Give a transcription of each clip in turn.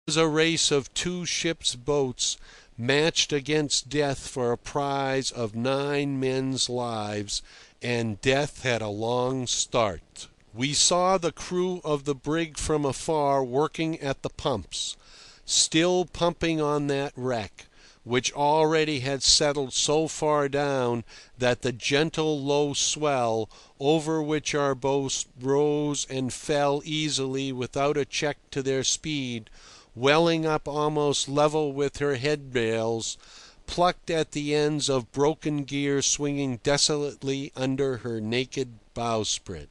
was a race of two ships' boats matched against death for a prize of 9 men's lives, and death had a long start. We saw the crew of the brig from afar working at the pumps, still pumping on that wreck, which already had settled so far down that the gentle low swell, over which our boats rose and fell easily without a check to their speed, welling up almost level with her head-rails, plucked at the ends of broken gear swinging desolately under her naked bowsprit.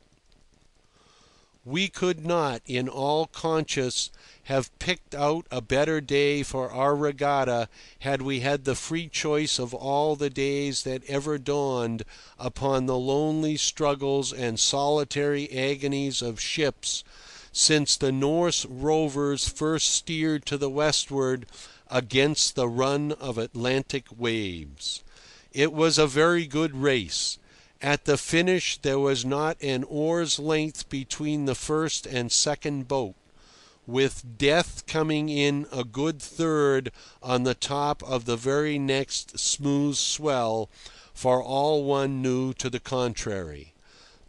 We could not, in all conscience, have picked out a better day for our regatta had we had the free choice of all the days that ever dawned upon the lonely struggles and solitary agonies of ships since the Norse rovers first steered to the westward against the run of Atlantic waves. It was a very good race. At the finish there was not an oar's length between the first and second boat, with death coming in a good third on the top of the very next smooth swell, for all one knew to the contrary.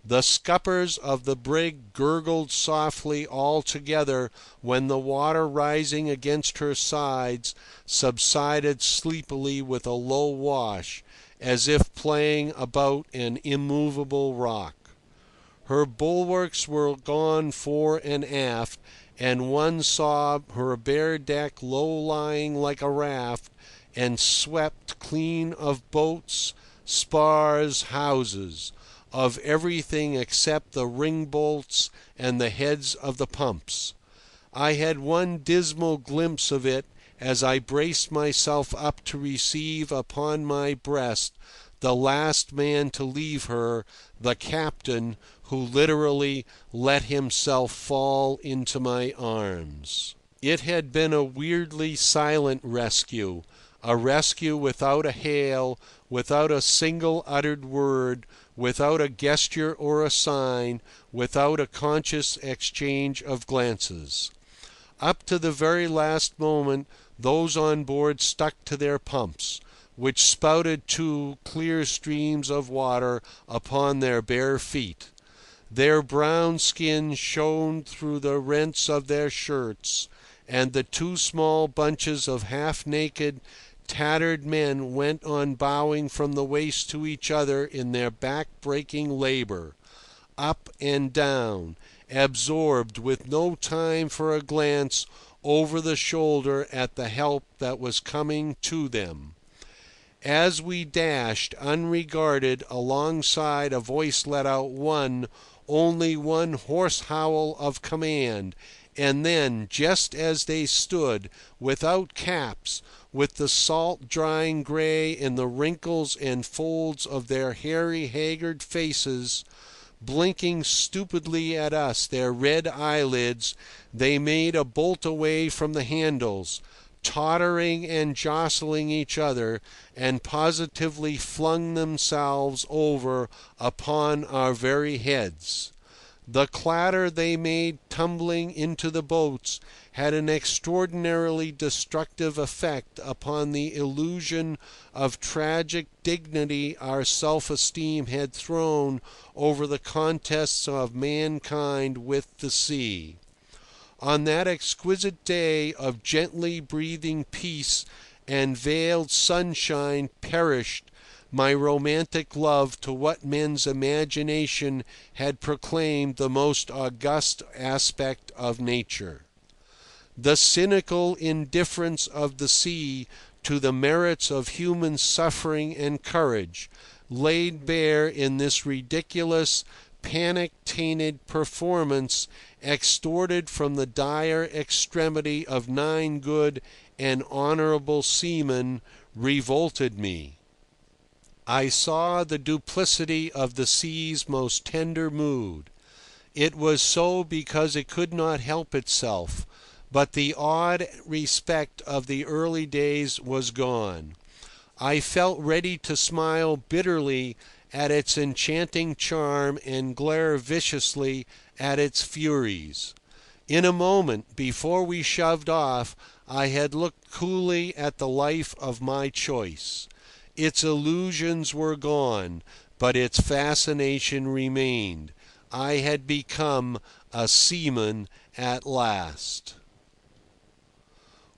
The scuppers of the brig gurgled softly all together when the water rising against her sides subsided sleepily with a low wash, as if playing about an immovable rock. Her bulwarks were gone fore and aft, and one saw her bare deck low-lying like a raft, and swept clean of boats, spars, houses, of everything except the ring-bolts and the heads of the pumps. I had one dismal glimpse of it as I braced myself up to receive upon my breast the last man to leave her, the captain, who literally let himself fall into my arms. It had been a weirdly silent rescue, a rescue without a hail, without a single uttered word, without a gesture or a sign, without a conscious exchange of glances. Up to the very last moment those on board stuck to their pumps, which spouted two clear streams of water upon their bare feet. Their brown skins shone through the rents of their shirts, and the two small bunches of half-naked, tattered men went on bowing from the waist to each other in their back-breaking labour, up and down, absorbed, with no time for a glance over the shoulder at the help that was coming to them. As we dashed, unregarded, alongside, a voice let out only one hoarse howl of command, and then, just as they stood, without caps, with the salt drying gray in the wrinkles and folds of their hairy, haggard faces, blinking stupidly at us their red eyelids, they made a bolt away from the handles, tottering and jostling each other, and positively flung themselves over upon our very heads. The clatter they made tumbling into the boats had an extraordinarily destructive effect upon the illusion of tragic dignity our self-esteem had thrown over the contests of mankind with the sea. On that exquisite day of gently breathing peace and veiled sunshine perished my romantic love to what men's imagination had proclaimed the most august aspect of nature. The cynical indifference of the sea to the merits of human suffering and courage, laid bare in this ridiculous, panic-tainted performance extorted from the dire extremity of 9 good and honourable seamen, revolted me. I saw the duplicity of the sea's most tender mood. It was so because it could not help itself, but the awed respect of the early days was gone. I felt ready to smile bitterly at its enchanting charm and glare viciously at its furies. In a moment, before we shoved off, I had looked coolly at the life of my choice. Its illusions were gone, but its fascination remained. I had become a seaman at last.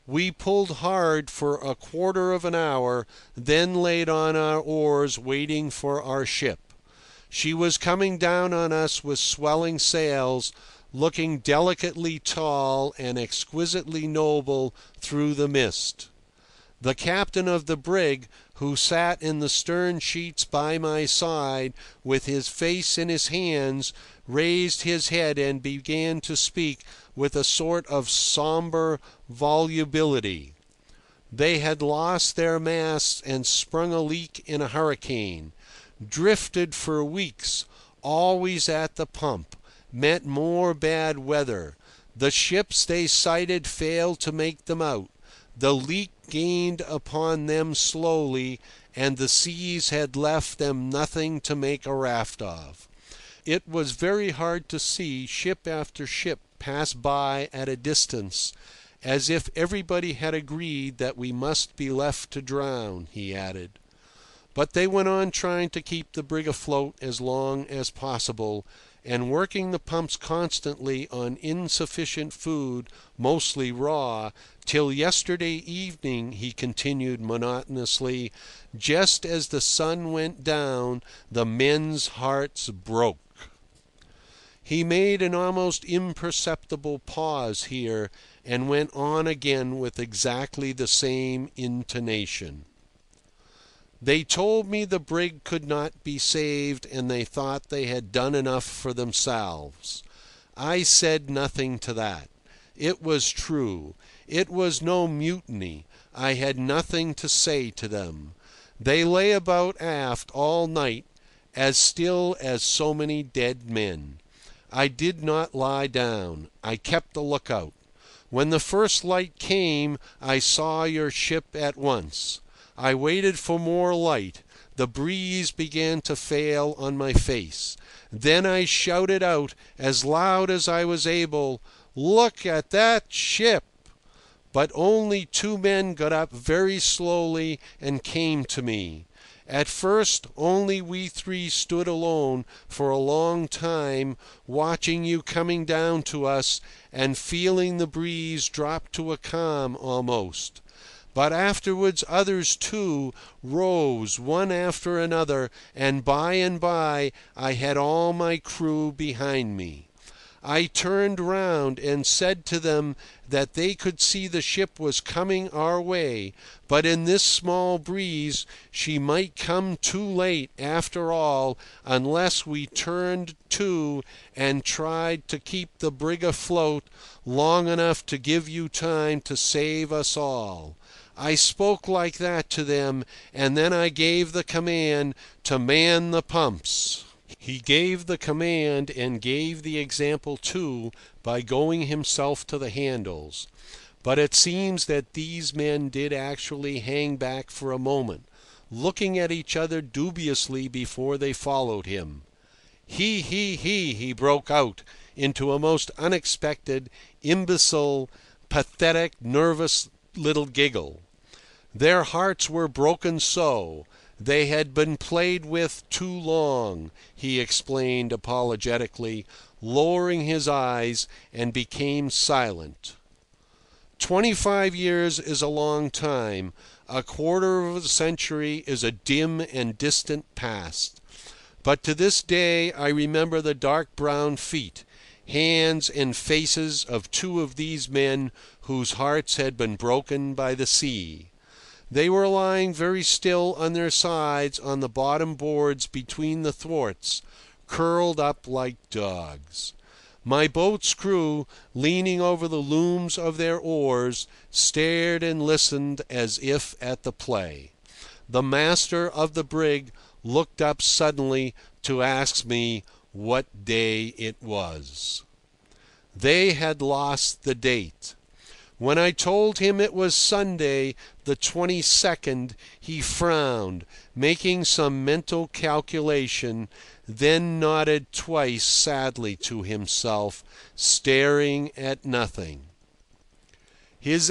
We pulled hard for a quarter of an hour, then laid on our oars waiting for our ship. She was coming down on us with swelling sails, looking delicately tall and exquisitely noble through the mist. The captain of the brig, who sat in the stern sheets by my side with his face in his hands, raised his head and began to speak with a sort of sombre volubility. They had lost their masts and sprung a leak in a hurricane, drifted for weeks, always at the pump, met more bad weather. The ships they sighted failed to make them out. The leak gained upon them slowly, and the seas had left them nothing to make a raft of. It was very hard to see ship after ship pass by at a distance, as if everybody had agreed that we must be left to drown, he added. But they went on trying to keep the brig afloat as long as possible, and working the pumps constantly on insufficient food, mostly raw, till yesterday evening, he continued monotonously, just as the sun went down, the men's hearts broke. He made an almost imperceptible pause here, and went on again with exactly the same intonation. They told me the brig could not be saved, and they thought they had done enough for themselves. I said nothing to that. It was true. It was no mutiny. I had nothing to say to them. They lay about aft all night, as still as so many dead men. I did not lie down. I kept a lookout. When the first light came, I saw your ship at once. I waited for more light. The breeze began to fail on my face. Then I shouted out as loud as I was able, "Look at that ship!" But only two men got up very slowly and came to me. At first only we three stood alone for a long time, watching you coming down to us and feeling the breeze drop to a calm almost. But afterwards others, too, rose one after another, and by I had all my crew behind me. I turned round and said to them that they could see the ship was coming our way, but in this small breeze she might come too late after all unless we turned to and tried to keep the brig afloat long enough to give you time to save us all. I spoke like that to them, and then I gave the command to man the pumps. He gave the command and gave the example too by going himself to the handles. But it seems that these men did actually hang back for a moment, looking at each other dubiously before they followed him. He broke out into a most unexpected, imbecile, pathetic, nervous little giggle. Their hearts were broken so. They had been played with too long, he explained apologetically, lowering his eyes, and became silent. 25 years is a long time. A quarter of a century is a dim and distant past. But to this day I remember the dark brown feet, hands and faces of two of these men whose hearts had been broken by the sea. They were lying very still on their sides on the bottom boards between the thwarts, curled up like dogs. My boat's crew, leaning over the looms of their oars, stared and listened as if at the play. The master of the brig looked up suddenly to ask me what day it was. They had lost the date. When I told him it was Sunday, the 22nd, he frowned, making some mental calculation, then nodded twice sadly to himself, staring at nothing. His